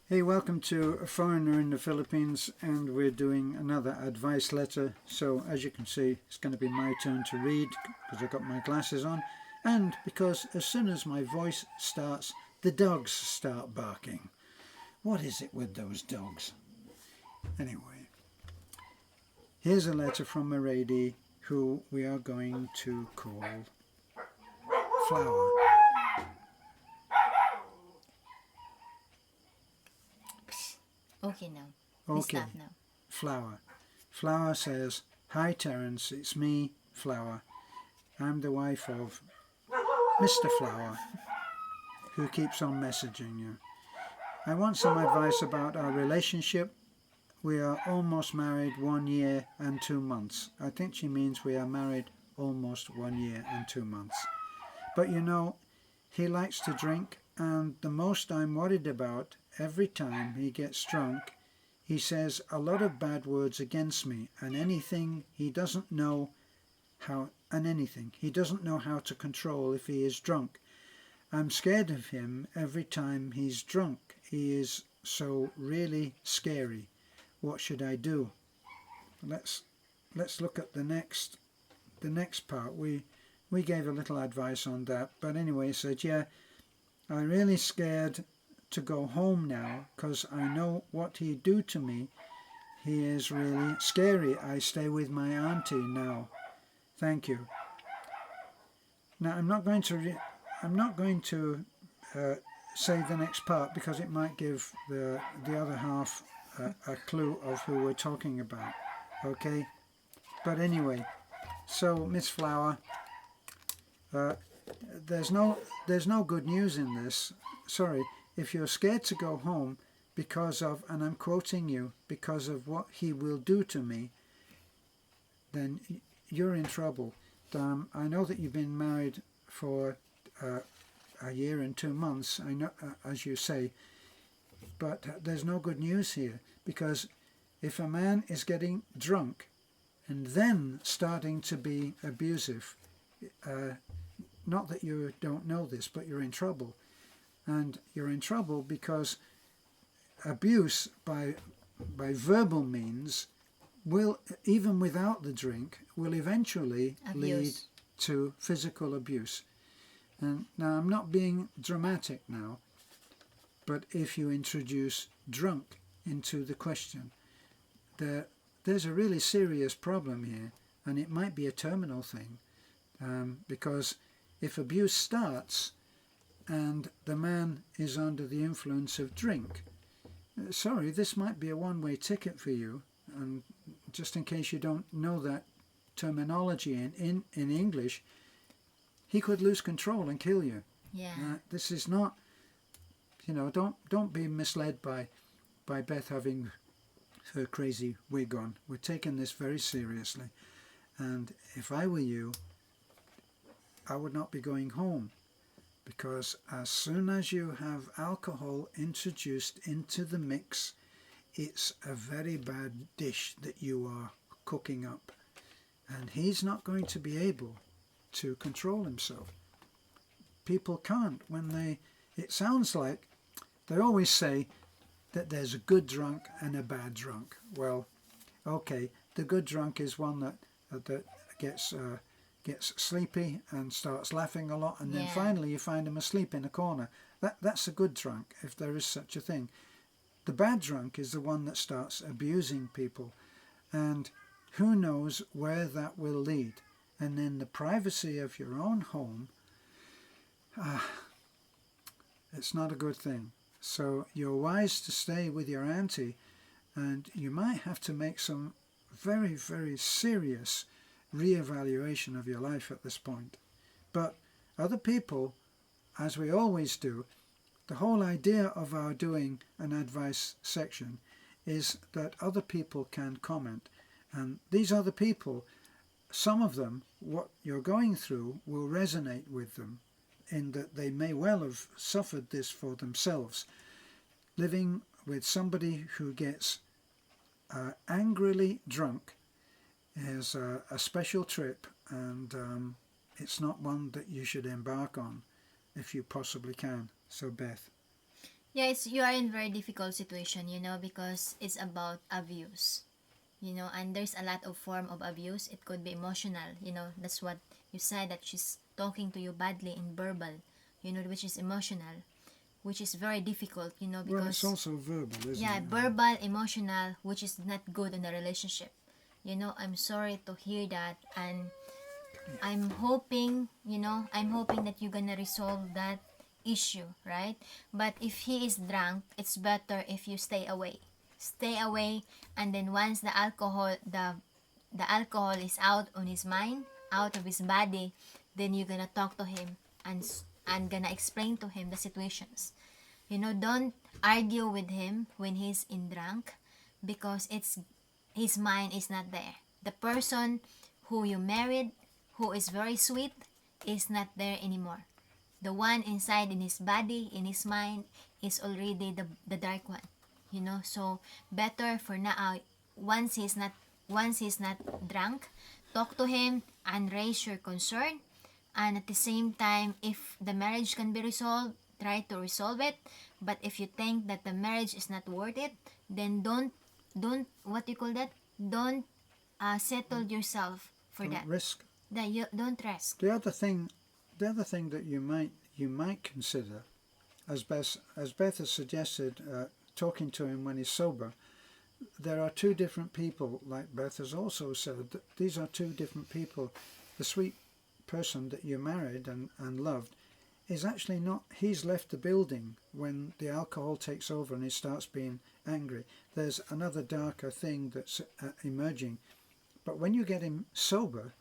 Hey, welcome to A Foreigner in the Philippines, and we're doing another advice letter. So as you can see, it's going to be my turn to read because I've got my glasses on, and because as soon as my voice starts, the dogs start barking. What is it with those dogs? Anyway, here's a letter from a lady who we are going to call Flower. Okay now. We Okay, stop now. Flower. Flower says, "Hi Terence, it's me, Flower. I'm the wife of Mr. Flower, who keeps on messaging you. I want some advice about our relationship. We are almost married 1 year and 2 months." I think she means we are married almost 1 year and 2 months. "But you know, he likes to drink, and the most I'm worried about, every time he gets drunk, he says a lot of bad words against me and anything he doesn't know how to control if he is drunk. I'm scared of him every time he's drunk. He is so really scary. What should I do?" Let's look at the next part. We gave a little advice on that, but anyway, he said, "Yeah, I'm really scared to go home now because I know what he'd do to me. He is really scary. I stay with my auntie now. Thank you." Now I'm not going to say the next part because it might give the other half a clue of who we're talking about. Okay, but anyway, so Miss Flower, there's no good news in this. Sorry, if you're scared to go home because of, and I'm quoting you, because of what he will do to me, then you're in trouble. I know that you've been married for 1 year and 2 months, I know, as you say, but there's no good news here, because if a man is getting drunk and then starting to be abusive, not that you don't know this, but you're in trouble. And you're in trouble because abuse by verbal means will, even without the drink, will eventually lead to physical abuse. And now I'm not being dramatic now, but if you introduce drunk into the question, there's a really serious problem here, and it might be a terminal thing, because if abuse starts and the man is under the influence of drink, sorry, this might be a one-way ticket for you. And just in case you don't know that terminology in English, he could lose control and kill you. Yeah. This is not, don't be misled by Beth having her crazy wig on. We're taking this very seriously. And if I were you, I would not be going home, because as soon as you have alcohol introduced into the mix, it's a very bad dish that you are cooking up, and he's not going to be able to control himself. People can't it sounds like they always say that there's a good drunk and a bad drunk. Well, okay, the good drunk is one that gets sleepy and starts laughing a lot, and then finally you find him asleep in a corner. That's a good drunk, if there is such a thing. The bad drunk is the one that starts abusing people, and who knows where that will lead. And then the privacy of your own home, it's not a good thing. So you're wise to stay with your auntie, and you might have to make some very, very serious re-evaluation of your life at this point. But other people, as we always do, the whole idea of our doing an advice section is that other people can comment. And these other people, some of them, what you're going through will resonate with them, in that they may well have suffered this for themselves. Living with somebody who gets angrily drunk is a special trip, and it's not one that you should embark on if you possibly can. So Beth. Yeah, it's you are in very difficult situation, because it's about abuse. And there's a lot of form of abuse. It could be emotional, that's what you said, that she's talking to you badly in verbal, which is emotional, which is very difficult, Well, it's because also verbal, isn't yeah, it? verbal, emotional, which is not good in a relationship. I'm sorry to hear that, and I'm hoping that you're gonna resolve that issue, right? But if he is drunk, it's better if you stay away. Stay away, and then once the alcohol is out on his mind, out of his body, then you're gonna talk to him and gonna explain to him the situations. Don't argue with him when he's in drunk, because his mind is not there. The person who you married, who is very sweet, is not there anymore. The one inside in his body, in his mind, is already the dark one. So better for now. Once he's not drunk, talk to him and raise your concern. And at the same time, if the marriage can be resolved, try to resolve it. But if you think that the marriage is not worth it, then don't what you call that, don't settle yourself for Don't that. risk. That you don't risk. The other thing that you might consider, as Beth has suggested, talking to him when he's sober. There are two different people, like Beth has also said. These are two different people. The sweet person that you married and loved is actually not. He's left the building when the alcohol takes over and he starts being angry. There's another darker thing that's emerging. But when you get him sober,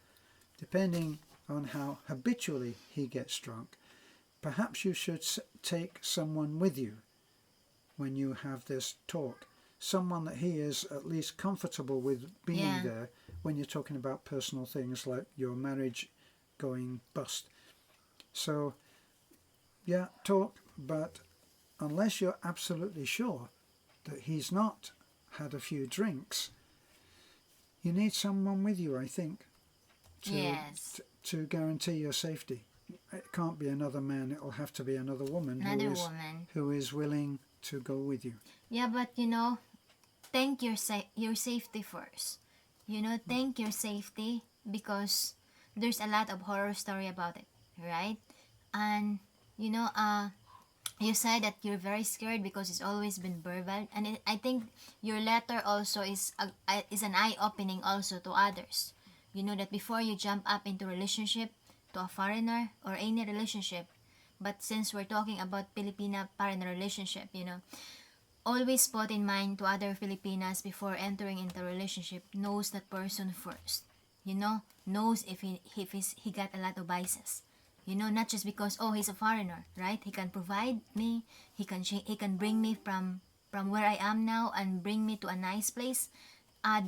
depending on how habitually he gets drunk, perhaps you should take someone with you when you have this talk. Someone that he is at least comfortable with being Yeah. there when you're talking about personal things like your marriage going bust. So, yeah, talk, but unless you're absolutely sure that he's not had a few drinks, you need someone with you, I think, to Yes. to guarantee your safety. It can't be another man, it'll have to be another woman Another woman. who is willing to go with you. Yeah, but think your safety first. Think your safety, because there's a lot of horror story about it, right? And you know, uh, you said that you're very scared because it's always been verbal, and I think your letter also is an eye opening also to others. That before you jump up into relationship to a foreigner or any relationship, but since we're talking about Filipina foreigner relationship, always put in mind to other Filipinas before entering into a relationship, knows that person first. Knows if he got a lot of vices. Not just because, oh, he's a foreigner, right? He can provide me. He can bring me from where I am now and bring me to a nice place.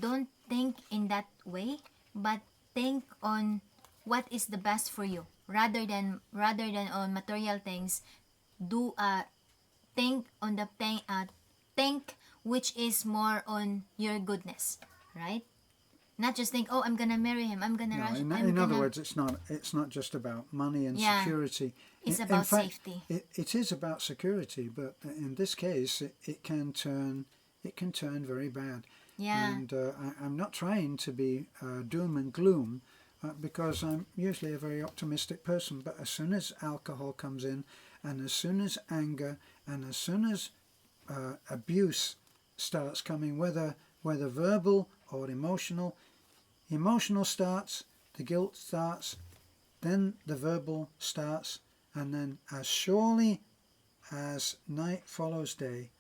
Don't think in that way, but think on what is the best for you, rather than on material things. Do think on the think which is more on your goodness, right? Not just think, oh, I'm gonna marry him, I'm gonna No, rush, in, I'm in other gonna. words, it's not just about money and Yeah, security. it's In about fact, safety. it is about security, but in this case, it can turn very bad. Yeah. And I'm not trying to be doom and gloom, because I'm usually a very optimistic person. But as soon as alcohol comes in, and as soon as anger, and as soon as abuse starts coming, whether verbal or emotional starts, the guilt starts, then the verbal starts, and then as surely as night follows day,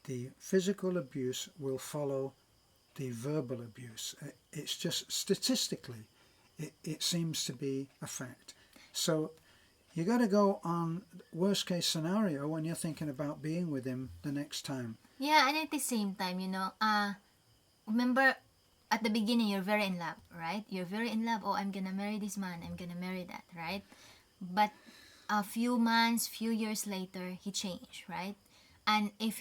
the physical abuse will follow the verbal abuse. It's just statistically, it seems to be a fact. So you got to go on worst case scenario when you're thinking about being with him the next time. Yeah, and at the same time, remember at the beginning you're very in love, right? You're very in love. Oh, I'm gonna marry this man, I'm gonna marry that, right? But a few months, few years later, he changed, right? And if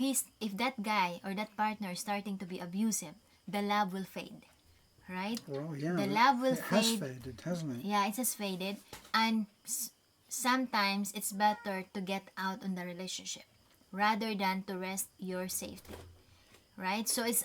that guy or that partner is starting to be abusive, the love will fade, right? Well, yeah, The love will it has fade. faded, hasn't it? Yeah, it has faded, and sometimes it's better to get out on the relationship. rather than to risk your safety, right? So it's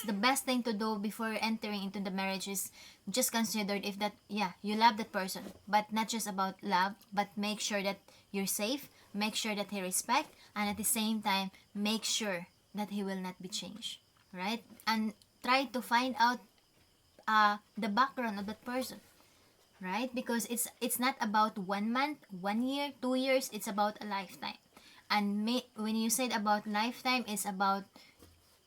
the best thing to do before entering into the marriage is just consider if that, yeah, you love that person, but not just about love, but make sure that you're safe, make sure that he respect, and at the same time make sure that he will not be changed, right? And try to find out the background of that person, right? Because it's not about 1 month, 1 year, 2 years, it's about a lifetime. And when you said about lifetime, it's about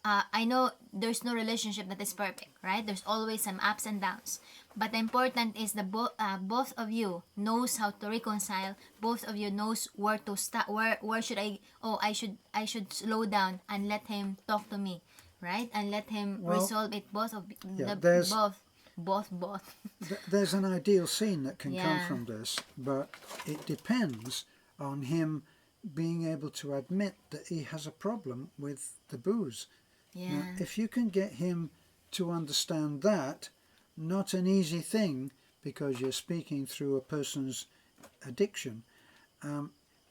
I know there's no relationship that is perfect, right? There's always some ups and downs. But the important is the both of you knows how to reconcile. Both of you knows where to start. Where should I? Oh, I should slow down and let him talk to me, right? And let him Well, resolve it. Both of yeah, the both. there's an ideal scene that can come Yeah. from this, but it depends on him being able to admit that he has a problem with the booze. Now, Yeah. if you can get him to understand that, not an easy thing because you're speaking through a person's addiction,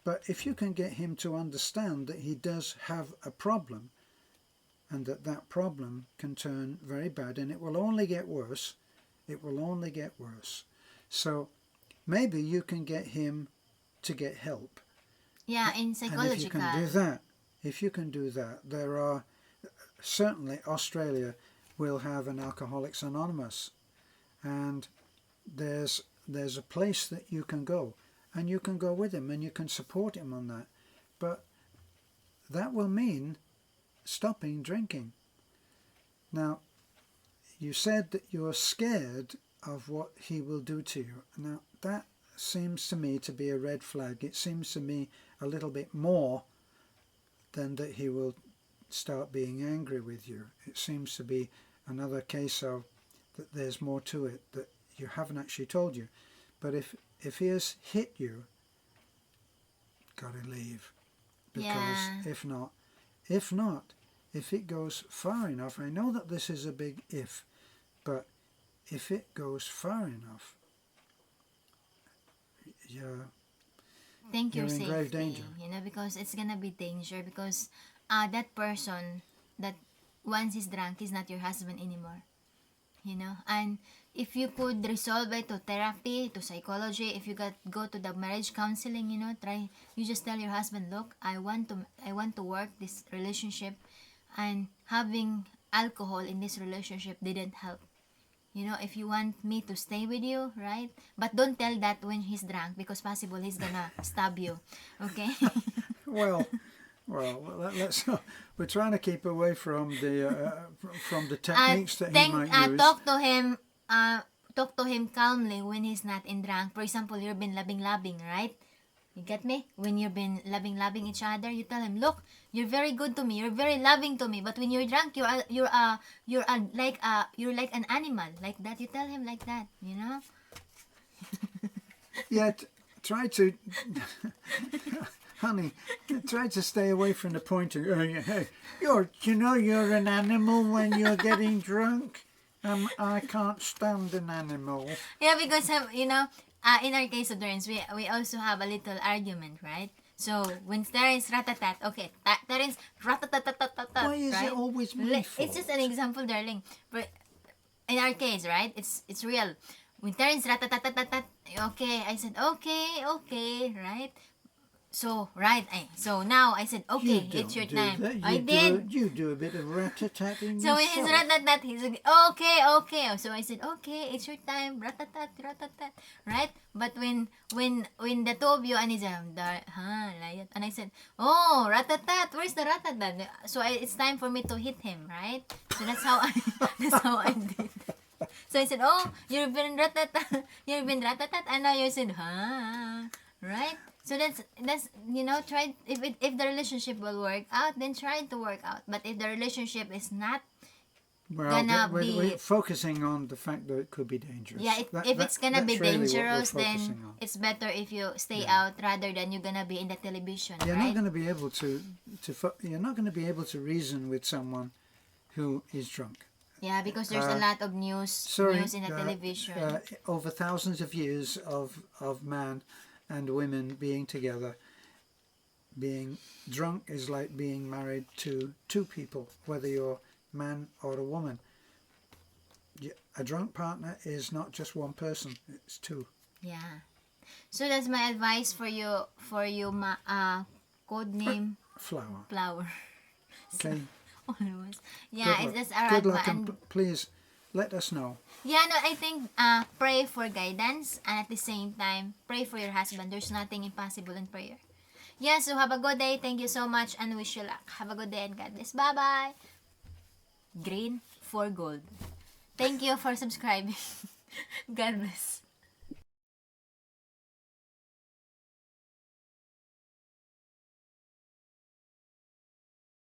but if you can get him to understand that he does have a problem and that that problem can turn very bad and it will only get worse, it will only get worse. So maybe you can get him to get help. Yeah, in And if you psychological. can do that, there are certainly Australia will have an Alcoholics Anonymous, and there's a place that you can go, and you can go with him and you can support him on that. But that will mean stopping drinking. Now, you said that you're scared of what he will do to you. Now, that seems to me to be a red flag. It seems to me a little bit more than that he will start being angry with you. It seems to be another case of that there's more to it that you haven't actually told you. But if he has hit you, gotta leave. Because Yeah. if not, if it goes far enough, I know that this is a big if, but if it goes far enough, you're Think your in grave safety, danger. because it's gonna be danger because that person that once he's drunk is not your husband anymore, and if you could resolve it to therapy, to psychology, if you go to the marriage counseling, try, you just tell your husband, look, I want to work this relationship, and having alcohol in this relationship didn't help. If you want me to stay with you, right? But don't tell that when he's drunk because possible he's gonna stab you. Okay? Well, let's. We're trying to keep away from the techniques that he might use. Talk to him calmly when he's not in drunk. For example, you've been loving, right? You get me? When you've been loving each other, you tell him, look, you're very good to me, you're very loving to me, but when you're drunk, you're like an animal, like that. You tell him like that, Yet, try to, honey, try to stay away from the point of, hey, you're an animal when you're getting drunk. I can't stand an animal. Yeah, because in our case of Terence, we also have a little argument, right? So when Terence ratatat, okay, Terence ratatatatatatat, Why is right? it always my fault? It's just an example, darling. But in our case, right? It's real. When Terence ratatatatat, okay, I said okay, right? So now I said okay, it's your time. That. I did. You do a bit of rat-a-tatting So when he's yourself. ratatat, he's like, okay. So I said, okay, it's your time, ratatat, right? But when the two of you, and he's layat, and I said, oh, ratatat, where's the ratatat? So it's time for me to hit him, right? So that's how I did. So I said, oh, you've been ratatat, and now you said, right? So that's try if the relationship will work out, then try to work out. But if the relationship is not gonna we're focusing on the fact that it could be dangerous. Yeah, if it's gonna be really dangerous, what we're then focusing on. it's better if you stay out rather than you're gonna be in the television, You're right? not going to be able you're not going to be able to reason with someone who is drunk. Yeah, because there's a lot of news in the television. Over thousands of years of man and women being together, Being drunk is like being married to two people, whether you're man or a woman. A drunk partner is not just one person, it's two. Yeah. So that's my advice for you, code name Flower. Flower. Okay. Almost. Good Yeah, luck. that's our Good luck, advice. and please let us know. Yeah, no, I think pray for guidance, and at the same time pray for your husband. There's nothing impossible in prayer. Yeah, so have a good day. Thank you so much and wish you luck. Have a good day and God bless. Bye bye. Green for gold. Thank you for subscribing. God bless.